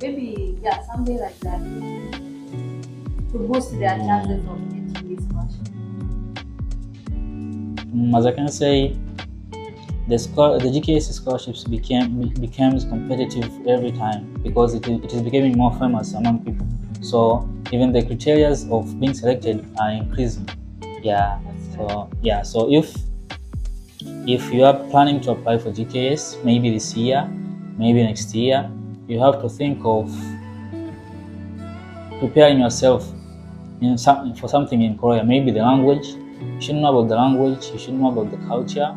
Maybe, yeah, something like that to boost their chances of getting this scholarship. As I can say, the GKS scholarships becomes competitive every time because it is becoming more famous among people. So even the criteria of being selected are increasing. Yeah. So yeah. So if you are planning to apply for GKS, maybe this year, maybe next year, you have to think of preparing yourself for something in Korea. Maybe the language. You should know about the language. You should know about the culture,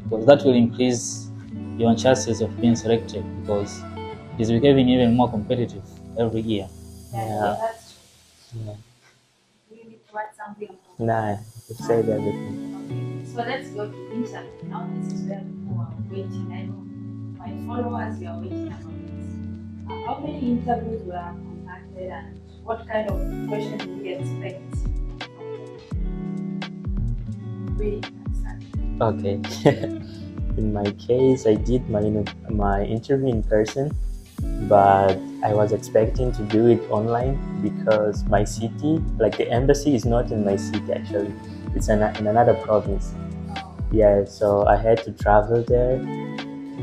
because that will increase your chances of being selected, because it is becoming even more competitive every year. Yeah, that's true. Yeah. We need to add something. Nah, you said everything. Okay, so let's go to interview. Now this is where people are waiting. I know my followers, you are waiting about this. How many interviews were conducted and what kind of questions do we expect? Okay. In my case, I did my interview in person, but I was expecting to do it online because my city, like the embassy, is not in my city actually. It's in another province. Yeah, so I had to travel there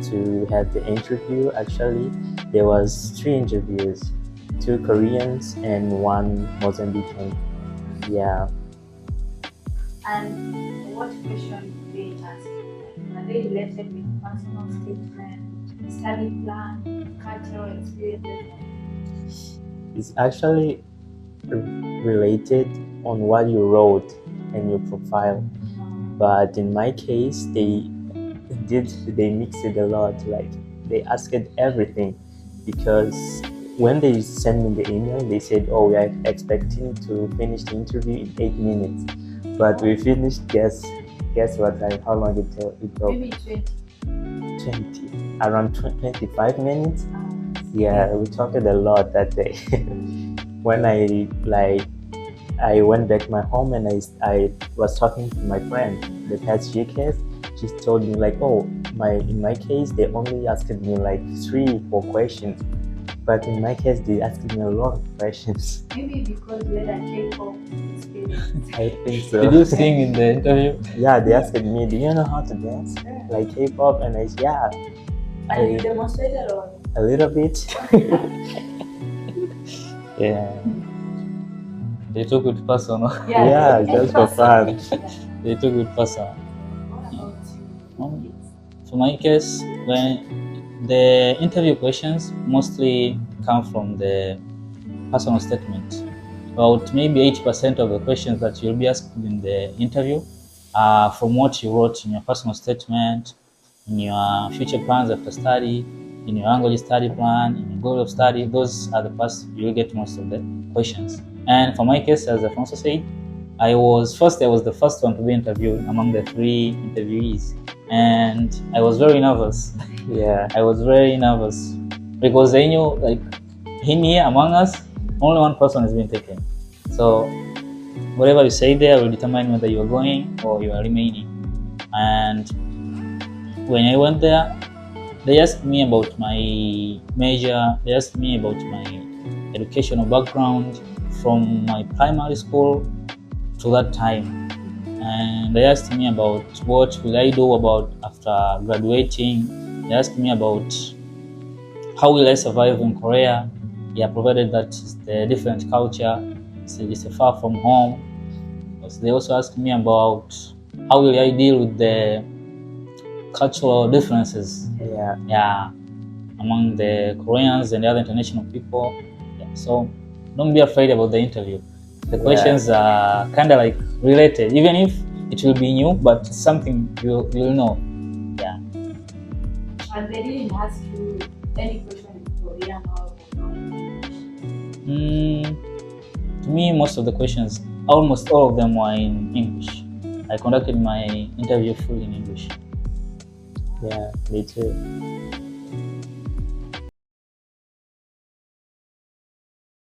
to have the interview. Actually, there was 3 interviews, 2 Koreans and 1 Mozambican. Yeah. And what questions do they ask? Are they related with personal statement, study plan, cultural experiences? It's actually related on what you wrote in your profile, but in my case they mixed it a lot. Like they asked everything, because when they sent me the email, they said, "Oh, we are expecting to finish the interview in 8 minutes," but we finished. Guess what? How long it took? Maybe 20, around 25 minutes. Yeah, we talked a lot that day. When I went back to my home and I was talking to my friend, the past GKS. She told me like, oh, in my case they only asked me like 3-4 questions, but in my case they asked me a lot of questions. Maybe because we had a K-pop experience. I think so. Did you sing in the interview? Yeah, they asked me, do you know how to dance? Like K-pop? And I said, yeah. And you demonstrated or? A little bit. Yeah. They took it personal. Yeah, just for fun. They took it personal. What about you? For my case, when the interview questions mostly come from the personal statement. About maybe 80% of the questions that you'll be asked in the interview are from what you wrote in your personal statement, in your future plans after study, in your language study plan, in your goal of study. Those are the parts you'll get most of the questions. And for my case, as Afonso said, I was the first one to be interviewed among the 3 interviewees, and I was very nervous. Yeah, I was very nervous because I knew, like, in here among us, only one person is being taken. So whatever you say there will determine whether you are going or you are remaining. And when I went there, they asked me about my major. They asked me about my educational background from my primary school to that time, and they asked me about what will I do about after graduating. They asked me about how will I survive in Korea, provided that it's a different culture, it's far from home. They also asked me about how will I deal with the cultural differences among the Koreans and the other international people. So don't be afraid about the interview. The questions are kind of like related, even if it will be new, but something you'll know. Yeah. And they didn't ask you any question in Korean or English? To me, most of the questions, almost all of them, were in English. I conducted my interview fully in English. Yeah, me too.